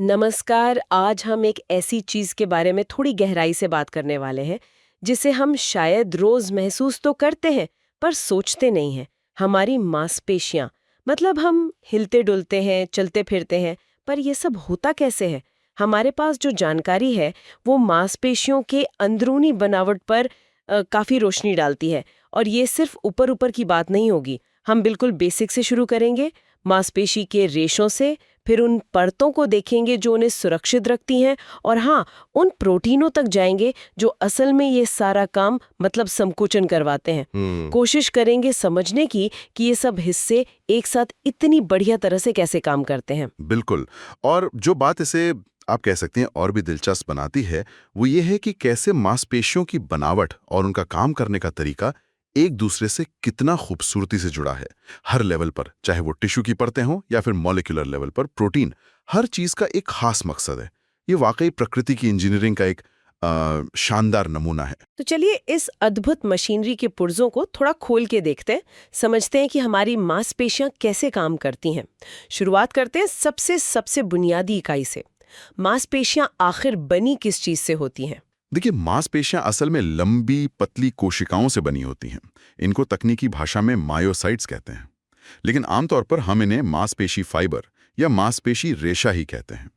नमस्कार। आज हम एक ऐसी चीज के बारे में थोड़ी गहराई से बात करने वाले हैं जिसे हम शायद रोज महसूस तो करते हैं पर सोचते नहीं हैं। हमारी मांसपेशियां। मतलब हम हिलते डुलते हैं, चलते फिरते हैं, पर ये सब होता कैसे है? हमारे पास जो जानकारी है वो मांसपेशियों के अंदरूनी बनावट पर काफी रोशनी डालती है। और ये सिर्फ ऊपर ऊपर की बात नहीं होगी। हम बिल्कुल बेसिक से शुरू करेंगे, मांसपेशी के रेशों से, फिर उन परतों को देखेंगे जो उन्हें सुरक्षित रखती हैं, और हाँ, उन प्रोटीनों तक जाएंगे जो असल में ये सारा काम मतलब संकुचन करवाते हैं। कोशिश करेंगे समझने की कि ये सब हिस्से एक साथ इतनी बढ़िया तरह से कैसे काम करते हैं। बिल्कुल। और जो बात इसे आप कह सकते हैं और भी दिलचस्प बनाती है वो ये है कि कैसे मांसपेशियों की बनावट और उनका काम करने का तरीका एक दूसरे से कितना खूबसूरती से जुड़ा है। हर लेवल पर, चाहे वो टिश्यू की परतें हों या फिर मॉलिक्यूलर लेवल पर प्रोटीन, हर चीज का एक खास मकसद है। ये वाकई प्रकृति की इंजीनियरिंग का एक शानदार नमूना है। तो चलिए इस अद्भुत मशीनरी के पुर्जों को थोड़ा खोल के देखते हैं, समझते हैं कि हमारी मांसपेशियां कैसे काम करती हैं। शुरुआत करते हैं सबसे सबसे बुनियादी इकाई से। मांसपेशियां आखिर बनी किस चीज से होती हैं? देखिए, मांसपेशियां असल में लंबी पतली कोशिकाओं से बनी होती हैं। इनको तकनीकी भाषा में मायोसाइट्स कहते हैं, लेकिन आमतौर पर हम इन्हें मांसपेशी फाइबर या मांसपेशी रेशा ही कहते हैं।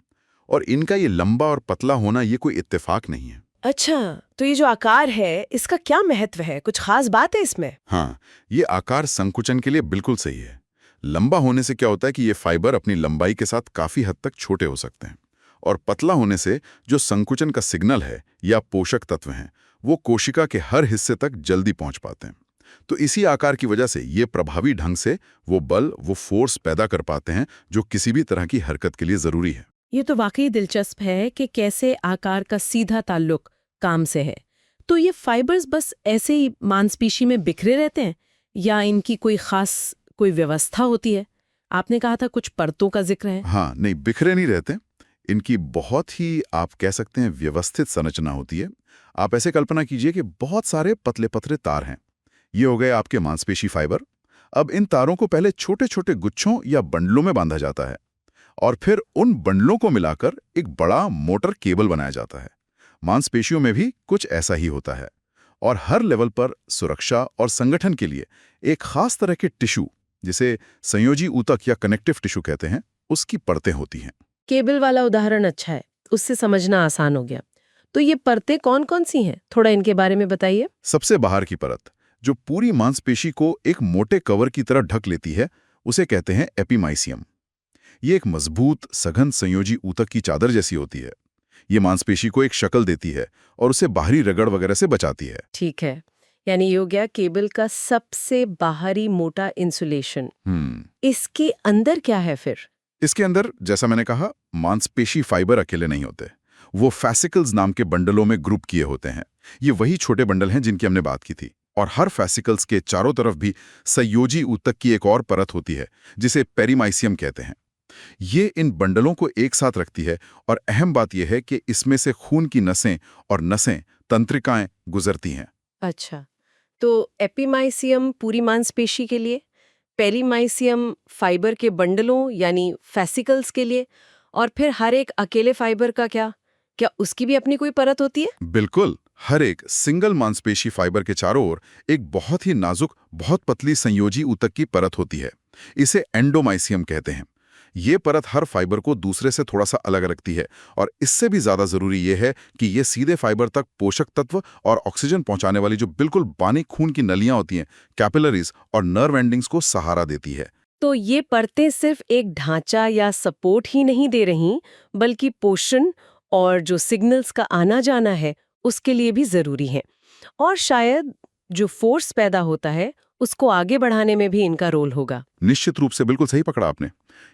और इनका ये लंबा और पतला होना ये कोई इत्तेफाक नहीं है। अच्छा, तो ये जो आकार है इसका क्या महत्व है? कुछ खास बात है इसमें? हाँ, ये आकार संकुचन के लिए बिल्कुल सही है। लंबा होने से क्या होता है कि ये फाइबर अपनी लंबाई के साथ काफी हद तक छोटे हो सकते हैं, और पतला होने से जो संकुचन का सिग्नल है या पोषक तत्व हैं, वो कोशिका के हर हिस्से तक जल्दी पहुंच पाते हैं। तो इसी आकार की वजह से ये प्रभावी ढंग से वो बल, वो फोर्स पैदा कर पाते हैं जो किसी भी तरह की हरकत के लिए जरूरी है। ये तो वाकई दिलचस्प है कि कैसे आकार का सीधा ताल्लुक काम से है। तो ये फाइबर्स बस ऐसे ही मांसपेशी में बिखरे रहते हैं या इनकी कोई व्यवस्था होती है? आपने कहा था कुछ परतों का जिक्र है। हाँ, नहीं, बिखरे नहीं रहते। इनकी बहुत ही, आप कह सकते हैं, व्यवस्थित संरचना होती है। आप ऐसे कल्पना कीजिए कि बहुत सारे पतले पतले तार हैं। ये हो गए आपके मांसपेशी फाइबर। अब इन तारों को पहले छोटे छोटे गुच्छों या बंडलों में बांधा जाता है, और फिर उन बंडलों को मिलाकर एक बड़ा मोटर केबल बनाया जाता है। मांसपेशियों में भी कुछ ऐसा ही होता है। और हर लेवल पर सुरक्षा और संगठन के लिए एक खास तरह के टिश्यू, जिसे संयोजी ऊतक या कनेक्टिव टिश्यू कहते हैं, उसकी परतें होती हैं। केबल वाला उदाहरण अच्छा है, उससे समझना आसान हो गया। तो ये परतें कौन-कौन सी हैं? थोड़ा इनके बारे में बताइए। सबसे बाहर की परत, जो पूरी मांसपेशी को एक मोटे कवर की तरह ढक लेती है, उसे कहते हैं एपिमाइसियम। ये एक मजबूत सघन संयोजी ऊतक की चादर जैसी होती है। ये मांसपेशी को एक शक्ल देती है और उसे बाहरी रगड़ वगैरह से बचाती है। ठीक है, यानी ये हो गया केबल का सबसे बाहरी मोटा इंसुलेशन। इसके अंदर क्या है फिर? इसके अंदर, जैसा मैंने कहा, मांसपेशी फाइबर अकेले नहीं होते। वो फैसिकल्स नाम के बंडलों में ग्रुप किए होते हैं। ये वही छोटे बंडल हैं जिनकी हमने बात की थी। और हर फैसिकल्स के चारों तरफ भी संयोजी ऊतक की एक और परत होती है, जिसे पेरीमाइसियम कहते हैं। ये इन बंडलों को एक साथ रखती है, और अहम बात यह है कि इसमें से खून की नसें और नसें, तंत्रिकाएं गुजरती हैं। अच्छा, तो एपिमाइसियम पूरी मांसपेशी के लिए, पेरीमाइसियम फाइबर के बंडलों यानी फैसिकल्स के लिए, और फिर हर एक अकेले फाइबर का क्या उसकी भी अपनी कोई परत होती है? बिल्कुल। हर एक सिंगल मांसपेशी फाइबर के चारों ओर एक बहुत ही नाजुक, बहुत पतली संयोजी ऊतक की परत होती है। इसे एंडोमाइसियम कहते हैं। ये परत हर फाइबर को दूसरे से थोड़ा सा अलग रखती है, और इससे भी ज्यादा जरूरी ये है कि ये सीधे फाइबर तक पोषक तत्व और ऑक्सीजन पहुंचाने वाली जो बिल्कुल बारीक खून की नलियां होती हैं, कैपिलरीज और नर्व एंडिंग्स को सहारा देती है। तो ये परतें सिर्फ एक ढांचा या सपोर्ट ही नहीं दे रही, बल्कि पोषण और जो सिग्नल्स का आना जाना है उसके लिए भी जरूरी है। और शायद जो फोर्स पैदा होता है उसको आगे बढ़ाने में भी इनका रोल होगा। निश्चित रूप से, बिल्कुल सही पकड़ा आपने।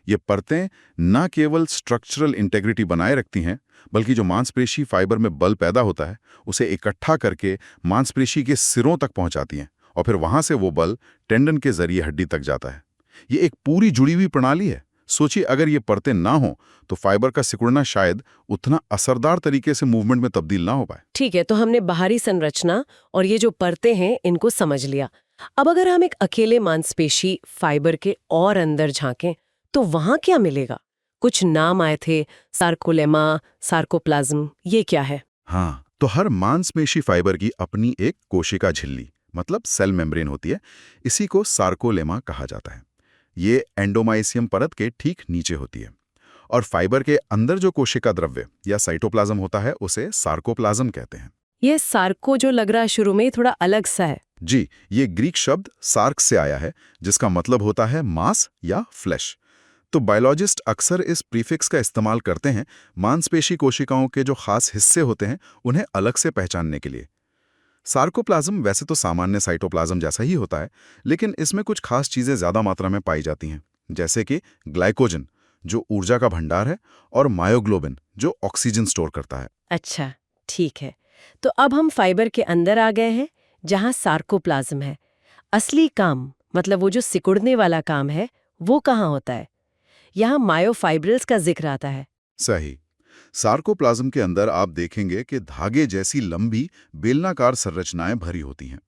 ये परतें न केवल स्ट्रक्चरल इंटेग्रिटी बनाए रखती हैं, बल्कि जो मांसपेशी फाइबर में बल पैदा होता है उसे इकट्ठा करके मांसपेशी के सिरों तक पहुंचाती हैं, और फिर वहां से वो बल टेंडन के जरिए हड्डी तक जाता है। ये एक पूरी जुड़ी हुई प्रणाली है। सोचिए, अगर ये परतें ना हो तो फाइबर का सिकुड़ना शायद उतना असरदार तरीके से मूवमेंट में तब्दील ना हो पाए। ठीक है, तो हमने बाहरी संरचना और ये जो परतें हैं इनको समझ लिया। अब अगर हम एक अकेले मांसपेशी फाइबर के और अंदर झांकें तो वहां क्या मिलेगा? कुछ नाम आए थे, सार्कोलेमा, सार्कोप्लाज्म, ये क्या है? हाँ, तो हर मांसपेशी फाइबर की अपनी एक कोशिका झिल्ली मतलब सेल मेम्ब्रेन होती है। इसी को सार्कोलेमा कहा जाता है। ये एंडोमाइसियम परत के ठीक नीचे होती है। और फाइबर के अंदर जो कोशिका द्रव्य या साइटोप्लाज्म होता है उसे सार्कोप्लाज्म कहते हैं। ये सार्को जो लग रहा है शुरू में थोड़ा अलग सा है। जी, ये ग्रीक शब्द सार्क से आया है, जिसका मतलब होता है मांस या फ्लैश। तो बायोलॉजिस्ट अक्सर इस प्रीफिक्स का इस्तेमाल करते हैं मांसपेशी कोशिकाओं के जो खास हिस्से होते हैं उन्हें अलग से पहचानने के लिए। सार्कोप्लाज्म वैसे तो सामान्य साइटोप्लाज्म जैसा ही होता है, लेकिन इसमें कुछ खास चीजें ज्यादा मात्रा में पाई जाती हैं, जैसे कि ग्लाइकोजन जो ऊर्जा का भंडार है और मायोग्लोबिन जो ऑक्सीजन स्टोर करता है। अच्छा, ठीक है। तो अब हम फाइबर के अंदर आ गए हैं, जहां सार्कोप्लाज्म है। असली काम, मतलब वो जो सिकुड़ने वाला काम है, वो कहाँ होता है? यहाँ मायोफाइब्रिल्स का जिक्र आता है। सही। सार्कोप्लाज्म के अंदर आप देखेंगे कि धागे जैसी लंबी बेलनाकार संरचनाएं भरी होती हैं।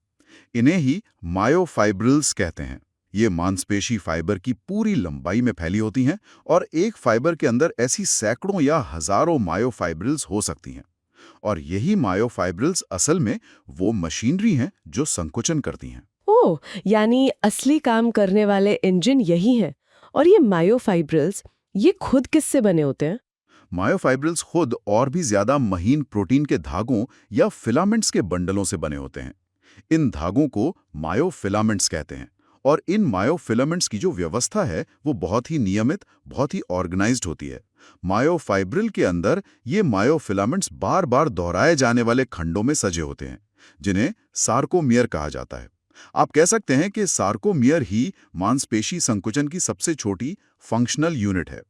इन्हें ही मायोफाइब्रिल्स कहते हैं। ये मांसपेशी फाइबर की पूरी लंबाई में फैली होती हैं और एक फाइबर के अंदर ऐसी सैकड़ों या हजारों मायोफाइब्रिल्स हो सकती हैं। और यही मायोफाइब्रिल्स असल में वो मशीनरी हैं जो संकुचन करती हैं। ओह, यानी असली काम करने वाले इंजन यही हैं। और ये मायोफाइब्रिल्स, ये खुद किससे बने होते हैं? मायोफाइब्रिल्स खुद और भी ज्यादा महीन प्रोटीन के धागों या फिलामेंट्स के बंडलों से बने होते हैं। इन धागों को मायोफिलामेंट्स कहते हैं। और इन मायोफिलामेंट्स की जो व्यवस्था है वो बहुत ही नियमित, बहुत ही ऑर्गेनाइज्ड होती है। मायोफाइब्रिल के अंदर ये मायोफिलामेंट्स बार बार दोहराए जाने वाले खंडों में सजे होते हैं, जिन्हें सार्कोमियर कहा जाता है। आप कह सकते हैं कि सार्कोमियर ही मांसपेशी संकुचन की सबसे छोटी फंक्शनल यूनिट है।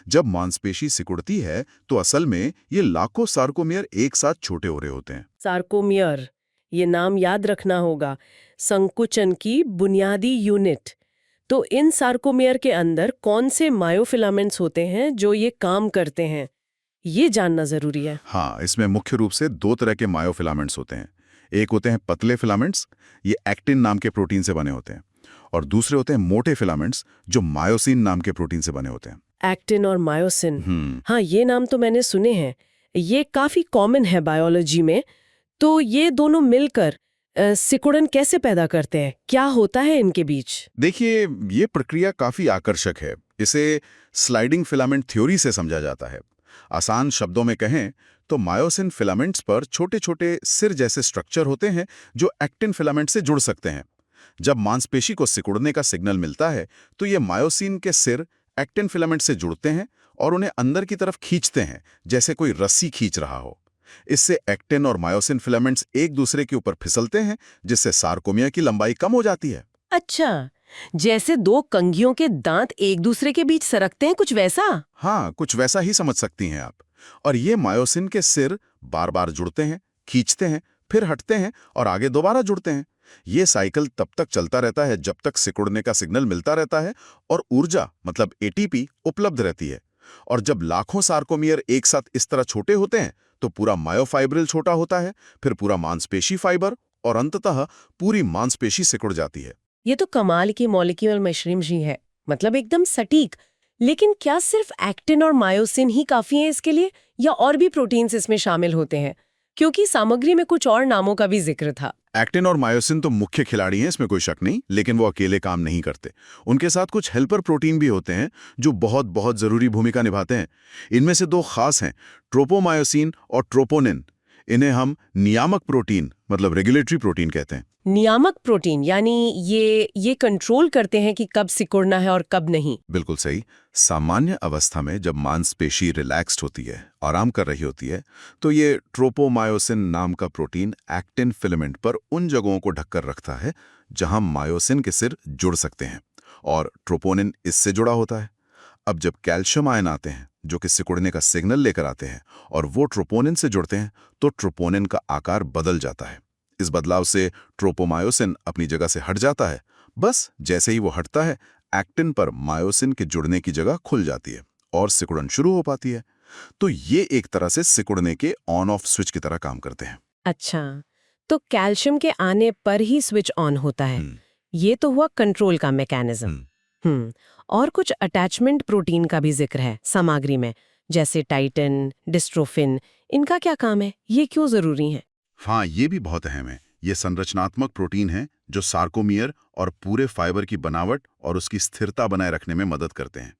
जब मांसपेशी सिकुड़ती है तो असल में ये लाखों सार्कोमियर एक साथ छोटे हो रहे होते हैं। सार्कोमियर, ये नाम याद रखना होगा। संकुचन की बुनियादी यूनिट। तो इन सार्कोमियर के अंदर कौन से मायोफिलामेंट्स होते हैं जो ये काम करते हैं, ये जानना जरूरी है। हाँ, इसमें मुख्य रूप से दो तरह के मायोफिलामेंट्स होते हैं। एक होते हैं पतले फिलामेंट्स, ये एक्टिन नाम के प्रोटीन से बने होते हैं। और दूसरे होते हैं मोटे फिलामेंट्स जो मायोसिन नाम के प्रोटीन से बने होते हैं। एक्टिन और मायोसिन, हाँ ये नाम तो मैंने सुने हैं। ये काफी कॉमन है बायोलॉजी में। तो ये दोनों मिलकर सिकुड़न कैसे पैदा करते हैं? क्या होता है इनके बीच? देखिए, ये प्रक्रिया काफी आकर्षक है। इसे स्लाइडिंग फिलामेंट थ्योरी से समझा जाता है। आसान शब्दों में कहें तो मायोसिन फिलामेंट्स पर छोटे छोटे सिर जैसे स्ट्रक्चर होते हैं जो एक्टिन फिलामेंट से जुड़ सकते हैं। जब मांसपेशी को सिकुड़ने का सिग्नल मिलता है तो ये मायोसिन के सिर एक्टिन फिलामेंट से जुड़ते हैं और उन्हें अंदर की तरफ खींचते हैं, जैसे कोई रस्सी खींच रहा हो। इससे एक्टिन और मायोसिन फिलामेंट्स एक दूसरे के ऊपर फिसलते हैं, जिससे सार्कोमिया की लंबाई कम हो जाती है। अच्छा, जैसे दो कंघियों के दांत एक दूसरे के बीच सरकते हैं, कुछ वैसा? हाँ, कुछ वैसा ही समझ सकती हैं आप। और ये मायोसिन के सिर बार बार जुड़ते हैं, खींचते हैं, फिर हटते हैं और आगे दोबारा जुड़ते हैं। ये साइकिल तब तक चलता रहता है जब तक सिकुड़ने का सिग्नल मिलता रहता है और ऊर्जा मतलब एटीपी उपलब्ध रहती है। और जब लाखों सार्कोमियर एक साथ इस तरह छोटे होते हैं तो पूरा मायोफाइब्रिल छोटा होता है, फिर पूरा मांसपेशी फाइबर और अंततः पूरी मांसपेशी सिकुड़ जाती है। ये तो कमाल की मॉलिक्यूलर मशीनरी है, मतलब एकदम सटीक। लेकिन क्या सिर्फ एक्टिन और मायोसिन ही काफी हैं इसके लिए, या और भी प्रोटीन्स इसमें शामिल होते हैं? क्योंकि सामग्री में कुछ और नामों का भी जिक्र था। एक्टिन और मायोसिन तो मुख्य खिलाड़ी हैं, इसमें कोई शक नहीं, लेकिन वो अकेले काम नहीं करते। उनके साथ कुछ हेल्पर प्रोटीन भी होते हैं जो बहुत बहुत जरूरी भूमिका निभाते हैं। इनमें से दो खास हैं, ट्रोपोमायोसिन और ट्रोपोनिन। इन्हें हम नियामक प्रोटीन मतलब रेगुलेटरी प्रोटीन कहते हैं। नियामक प्रोटीन यानी ये कंट्रोल करते हैं कि कब सिकुड़ना है और कब नहीं। बिल्कुल सही। सामान्य अवस्था में जब मांसपेशी रिलैक्स्ड होती है, आराम कर रही होती है, तो ये ट्रोपोमायोसिन नाम का प्रोटीन एक्टिन फिलामेंट पर उन जगहों को ढककर रखता है जहां मायोसिन के सिर जुड़ सकते हैं, और ट्रोपोनिन इससे जुड़ा होता है। अब जब कैल्शियम आयन आते हैं जो कि सिकुड़ने का सिग्नल लेकर आते हैं और वो ट्रोपोनिन से जुड़ते हैं, तो ट्रोपोनिन का आकार बदल जाता है। इस बदलाव से ट्रोपोमायोसिन अपनी जगह से हट जाता है। बस जैसे ही वो हटता है, एक्टिन पर मायोसिन के जुड़ने की जगह खुल जाती है और सिकुड़न शुरू हो पाती है। तो ये एक तरह से सिकुड़ने के ऑन ऑफ स्विच की तरह काम करते हैं। अच्छा, तो कैल्शियम के आने पर ही स्विच ऑन होता है। ये तो हुआ कंट्रोल का मैकेनिज्म। और कुछ अटैचमेंट प्रोटीन का भी जिक्र है सामग्री में, जैसे टाइटिन, डिस्ट्रोफिन। इनका क्या काम है? ये क्यों जरूरी है? हाँ, ये भी बहुत अहम है। ये संरचनात्मक प्रोटीन हैं जो सार्कोमियर और पूरे फाइबर की बनावट और उसकी स्थिरता बनाए रखने में मदद करते हैं।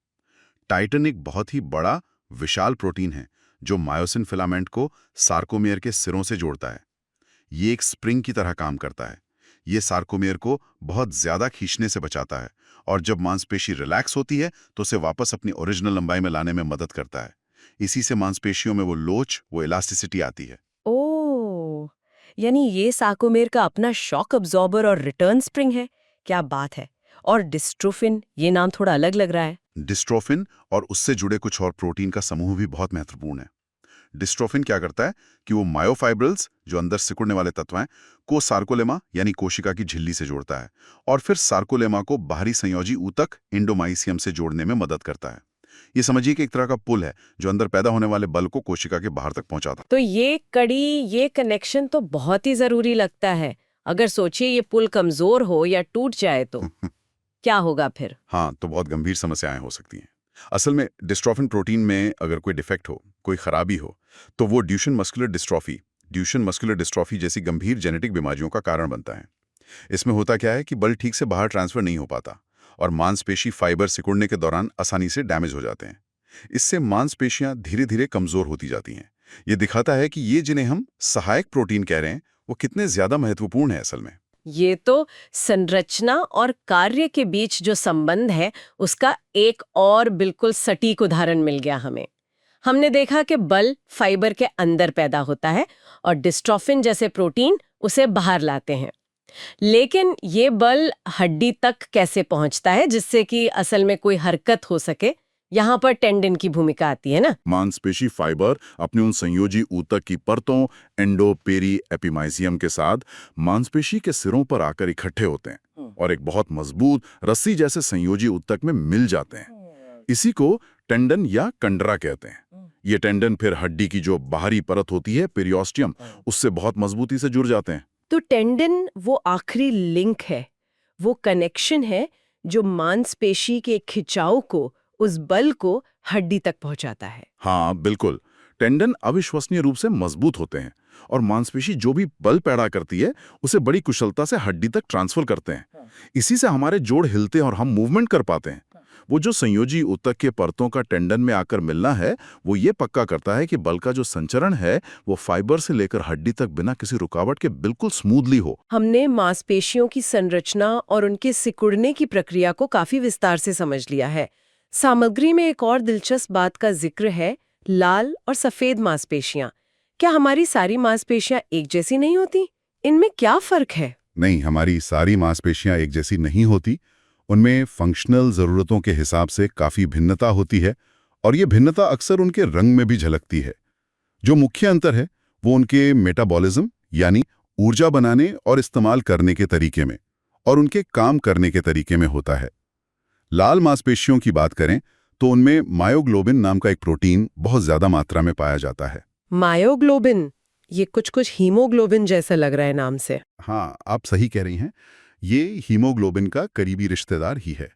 टाइटिन एक बहुत ही बड़ा, विशाल प्रोटीन है जो मायोसिन फिलामेंट को सार्कोमियर के सिरों से जोड़ता है। ये एक स्प्रिंग की तरह काम करता है। ये सार्कोमियर को बहुत ज्यादा खींचने से बचाता है और जब मांसपेशी रिलैक्स होती है तो उसे वापस अपनी ओरिजिनल लंबाई में लाने में मदद करता है। इसी से मांसपेशियों में वो लोच, वो इलास्टिसिटी आती है। ओह, यानी ये सार्कोमेर का अपना शॉक अब्जॉर्बर और रिटर्न स्प्रिंग है। क्या बात है। और डिस्ट्रोफिन, ये नाम थोड़ा अलग लग रहा है। डिस्ट्रोफिन और उससे जुड़े कुछ और प्रोटीन का समूह भी बहुत महत्वपूर्ण है। डिस्ट्रोफिन क्या करता है कि वो मायोफाइब्रिल्स, जो अंदर सिकुड़ने वाले तत्व हैं, को सार्कोलेमा यानी कोशिका की झिल्ली से जोड़ता है और फिर सार्कोलेमा को बाहरी संयोजी ऊतक एंडोमाइसियम से जोड़ने में मदद करता है। ये समझिए कि एक तरह का पुल है जो अंदर पैदा होने वाले बल को कोशिका के बाहर तक पहुंचाता तो ये कड़ी, ये कनेक्शन तो बहुत ही जरूरी लगता है। अगर सोचिए ये पुल कमजोर हो या टूट जाए तो है। क्या होगा फिर? हाँ, तो बहुत गंभीर समस्याएं हो सकती हैं। असल में डिस्ट्रोफिन प्रोटीन में अगर कोई डिफेक्ट हो, कोई खराबी हो, तो वो ड्यूशेन मस्कुलर डिस्ट्रॉफी जैसी गंभीर जेनेटिक बीमारियों का कारण बनता है। इसमें होता क्या है कि बल ठीक से बाहर ट्रांसफर नहीं हो पाता और मांसपेशी फाइबर सिकुड़ने के दौरान आसानी से डैमेज हो जाते हैं। इससे मांसपेशियां धीरे धीरे कमजोर होती जाती हैं। ये दिखाता है कि ये जिन्हें हम सहायक प्रोटीन कह रहे हैं, वो कितने ज्यादा महत्वपूर्ण है असल में। ये तो संरचना और कार्य के बीच जो संबंध है उसका एक और बिल्कुल सटीक उदाहरण मिल गया हमें। हमने देखा कि बल फाइबर के अंदर पैदा होता है और डिस्ट्रोफिन जैसे प्रोटीन उसे बाहर लाते हैं। लेकिन ये बल हड्डी तक कैसे पहुंचता है जिससे कि असल में कोई हरकत हो सके? यहाँ पर टेंडन की भूमिका आती है ना। मांसपेशी फाइबर अपने उन संयोजी ऊतक की परतों एंडो, पेरी, एपिमाइसियम के साथ मांसपेशी के सिरों पर आकर इकट्ठे होते हैं और एक बहुत मजबूत रस्सी जैसे संयोजी ऊतक में मिल जाते हैं। इसी को टेंडन या कंडरा कहते हैं। ये टेंडन फिर हड्डी की जो बाहरी परत होती है, पेरियोस्टियम, उससे बहुत मजबूती से जुड़ जाते हैं। तो टेंडन वो आखिरी लिंक है, वो कनेक्शन है जो मांसपेशी के खिंचाव को, उस बल को हड्डी तक पहुंचाता है। हाँ, बिल्कुल। टेंडन अविश्वसनीय रूप से मजबूत होते हैं और मांसपेशी जो भी बल पैदा करती है उसे बड़ी कुशलता से हड्डी तक ट्रांसफर करते हैं। इसी से हमारे जोड़ हिलते हैं और हम मूवमेंट कर पाते हैं। वो जो संयोजी ऊतक के परतों का टेंडन में आकर मिलना है, वो ये पक्का करता है कि बल का जो संचरण है वो फाइबर से लेकर हड्डी तक बिना किसी रुकावट के बिल्कुल स्मूथली हो। हमने मांसपेशियों की संरचना और उनके सिकुड़ने की प्रक्रिया को काफी विस्तार से समझ लिया है। सामग्री में एक और दिलचस्प बात का जिक्र है, लाल और सफेद मांसपेशियां। क्या हमारी सारी मांसपेशियां एक जैसी नहीं होती? इनमें क्या फर्क है? नहीं, हमारी सारी मांसपेशियां एक जैसी नहीं होती। उनमें फंक्शनल ज़रूरतों के हिसाब से काफ़ी भिन्नता होती है और ये भिन्नता अक्सर उनके रंग में भी झलकती है। जो मुख्य अंतर है वो उनके मेटाबॉलिज्म यानी ऊर्जा बनाने और इस्तेमाल करने के तरीके में और उनके काम करने के तरीके में होता है। लाल मांसपेशियों की बात करें तो उनमें मायोग्लोबिन नाम का एक प्रोटीन बहुत ज़्यादा मात्रा में पाया जाता है। मायोग्लोबिन, ये कुछ हीमोग्लोबिन जैसा लग रहा है नाम से। हाँ, आप सही कह रही हैं। ये हीमोग्लोबिन का करीबी रिश्तेदार ही है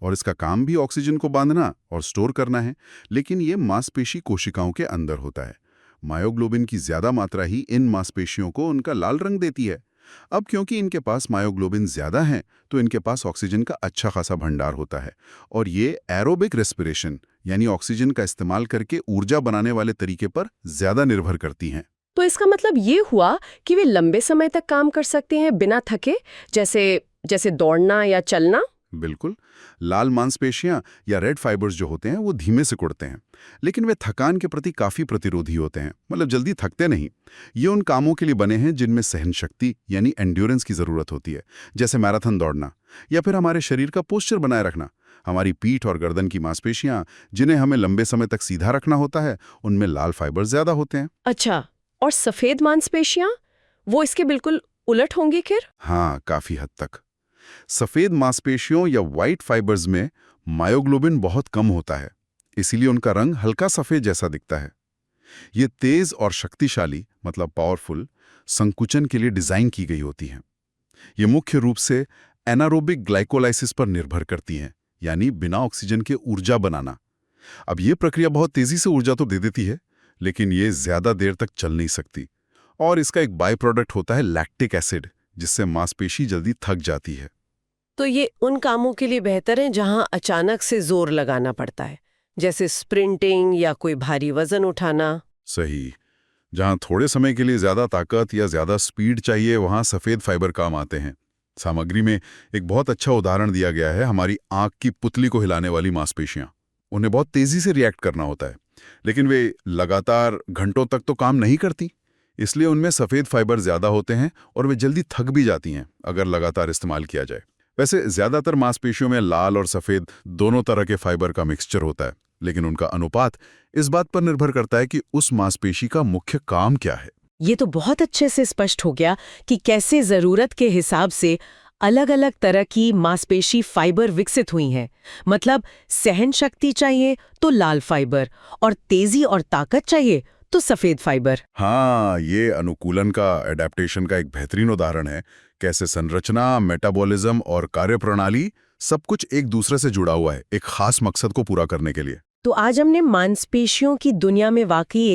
और इसका काम भी ऑक्सीजन को बांधना और स्टोर करना है, लेकिन ये मांसपेशी कोशिकाओं के अंदर होता है। मायोग्लोबिन की ज्यादा मात्रा ही इन मांसपेशियों को उनका लाल रंग देती है। अब क्योंकि इनके पास मायोग्लोबिन ज्यादा है तो इनके पास ऑक्सीजन का अच्छा खासा भंडार होता है और ये एरोबिक रेस्पिरेशन यानी ऑक्सीजन का इस्तेमाल करके ऊर्जा बनाने वाले तरीके पर ज्यादा निर्भर करती हैं। तो इसका मतलब ये हुआ कि वे लंबे समय तक काम कर सकते हैं बिना थके, जैसे दौड़ना या चलना। बिल्कुल। लाल मांसपेशियां या रेड फाइबर्स जो होते हैं वो धीमे से कुड़ते हैं, लेकिन वे थकान के प्रति काफी प्रतिरोधी होते हैं, मतलब जल्दी थकते नहीं। ये उन कामों के लिए बने हैं जिनमें सहन शक्ति यानी एंड्योरेंस की जरूरत होती है, जैसे मैराथन दौड़ना या फिर हमारे शरीर का पोस्चर बनाए रखना। हमारी पीठ और गर्दन की मांसपेशियां जिन्हें हमें लंबे समय तक सीधा रखना होता है, उनमें लाल फाइबर ज्यादा होते हैं। अच्छा, और सफेद मांसपेशियां, वो इसके बिल्कुल उलट होंगी फिर? हाँ, काफी हद तक। सफेद मांसपेशियों या व्हाइट फाइबर्स में मायोग्लोबिन बहुत कम होता है, इसीलिए उनका रंग हल्का सफेद जैसा दिखता है। ये तेज और शक्तिशाली, मतलब पावरफुल, संकुचन के लिए डिजाइन की गई होती हैं। ये मुख्य रूप से एनारोबिक ग्लाइकोलाइसिस पर निर्भर करती हैं, यानी बिना ऑक्सीजन के ऊर्जा बनाना। अब ये प्रक्रिया बहुत तेजी से ऊर्जा तो दे देती है, लेकिन ये ज्यादा देर तक चल नहीं सकती। और इसका एक बाय प्रोडक्ट होता है लैक्टिक एसिड, जिससे मांसपेशी जल्दी थक जाती है। तो ये उन कामों के लिए बेहतर है जहां अचानक से जोर लगाना पड़ता है, जैसे स्प्रिंटिंग या कोई भारी वजन उठाना। सही। जहां थोड़े समय के लिए ज्यादा ताकत या ज्यादा स्पीड चाहिए, वहां सफेद फाइबर काम आते हैं। सामग्री में एक बहुत अच्छा उदाहरण दिया गया है, हमारी आंख की पुतली को हिलाने वाली मांसपेशियां। उन्हें बहुत तेजी से रिएक्ट करना होता है, लेकिन वे लगातार घंटों तक तो काम नहीं करती। इसलिए उनमें सफेद फाइबर ज्यादा होते हैं और वे जल्दी थक भी जाती हैं अगर लगातार इस्तेमाल किया जाए। वैसे ज्यादातर मांसपेशियों में लाल और सफेद दोनों तरह के फाइबर का मिक्सचर होता है, लेकिन उनका अनुपात इस बात पर निर्भर करता है कि उस मांसपेशी का मुख्य काम क्या है। ये तो बहुत अच्छे से स्पष्ट हो गया कि कैसे जरूरत के हिसाब से अलग अलग तरह की मांसपेशी फाइबर विकसित हुई हैं। मतलब सहन शक्ति चाहिए तो लाल फाइबर, और तेजी और ताकत चाहिए तो सफेद फाइबर। हाँ, ये अनुकूलन का, एडेप्टेशन का एक बेहतरीन उदाहरण है। कैसे संरचना, मेटाबॉलिज्म और कार्यप्रणाली सब कुछ एक दूसरे से जुड़ा हुआ है, एक खास मकसद को पूरा करने के लिए। तो आज हमने मांसपेशियों की दुनिया में वाकई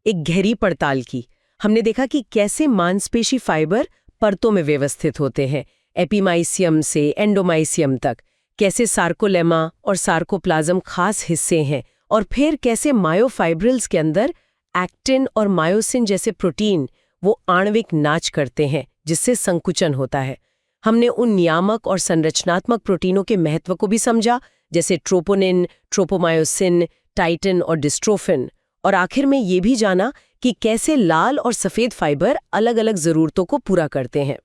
एक गहरी पड़ताल की। हमने देखा कि कैसे मांसपेशी फाइबर परतों में व्यवस्थित होते हैं, एपिमाइसियम से एंडोमाइसियम तक, कैसे सार्कोलेमा और सार्कोप्लाज्म खास हिस्से हैं, और फिर कैसे मायोफाइब्रिल्स के अंदर एक्टिन और मायोसिन जैसे प्रोटीन वो आणविक नाच करते हैं, जिससे संकुचन होता है। हमने उन नियामक और संरचनात्मक प्रोटीनों के महत्व को भी समझा, जैसे ट्रोपोनिन, ट्रोपोमायोसिन, टाइटिन और डिस्ट्रोफिन। और आखिर में ये भी जाना कि कैसे लाल और सफेद फाइबर अलग-अलग जरूरतों को पूरा करते हैं।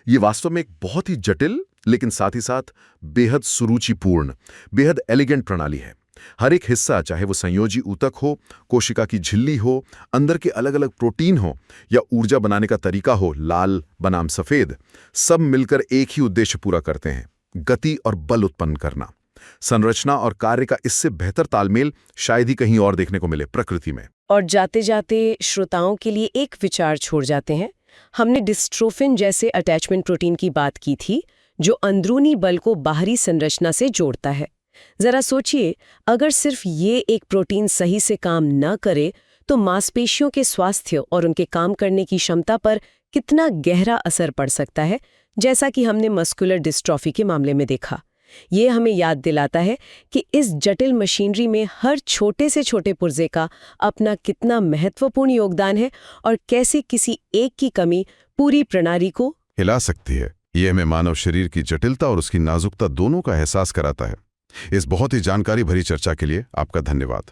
ये वास्तव में एक बहुत ही जटिल लेकिन साथ ही साथ बेहद सुरुचिपूर्ण, बेहद एलिगेंट प्रणाली है। हर एक हिस्सा, चाहे वो संयोजी ऊतक हो, कोशिका की झिल्ली हो, अंदर के अलग अलग प्रोटीन हो या ऊर्जा बनाने का तरीका हो, लाल बनाम सफेद, सब मिलकर एक ही उद्देश्य पूरा करते हैं, गति और बल उत्पन्न करना। संरचना और कार्य का इससे बेहतर तालमेल शायद ही कहीं और देखने को मिले प्रकृति में। और जाते जाते श्रोताओं के लिए एक विचार छोड़ जाते हैं। हमने डिस्ट्रोफिन जैसे अटैचमेंट प्रोटीन की बात की थी, जो अंदरूनी बल को बाहरी संरचना से जोड़ता है। जरा सोचिए, अगर सिर्फ ये एक प्रोटीन सही से काम न करे तो मांसपेशियों के स्वास्थ्य और उनके काम करने की क्षमता पर कितना गहरा असर पड़ सकता है, जैसा कि हमने मस्कुलर डिस्ट्रॉफी के मामले में देखा। ये हमें याद दिलाता है कि इस जटिल मशीनरी में हर छोटे से छोटे पुर्जे का अपना कितना महत्वपूर्ण योगदान है, और कैसे किसी एक की कमी पूरी प्रणाली को हिला सकती है। ये हमें मानव शरीर की जटिलता और उसकी नाजुकता दोनों का एहसास कराता है। इस बहुत ही जानकारी भरी चर्चा के लिए आपका धन्यवाद।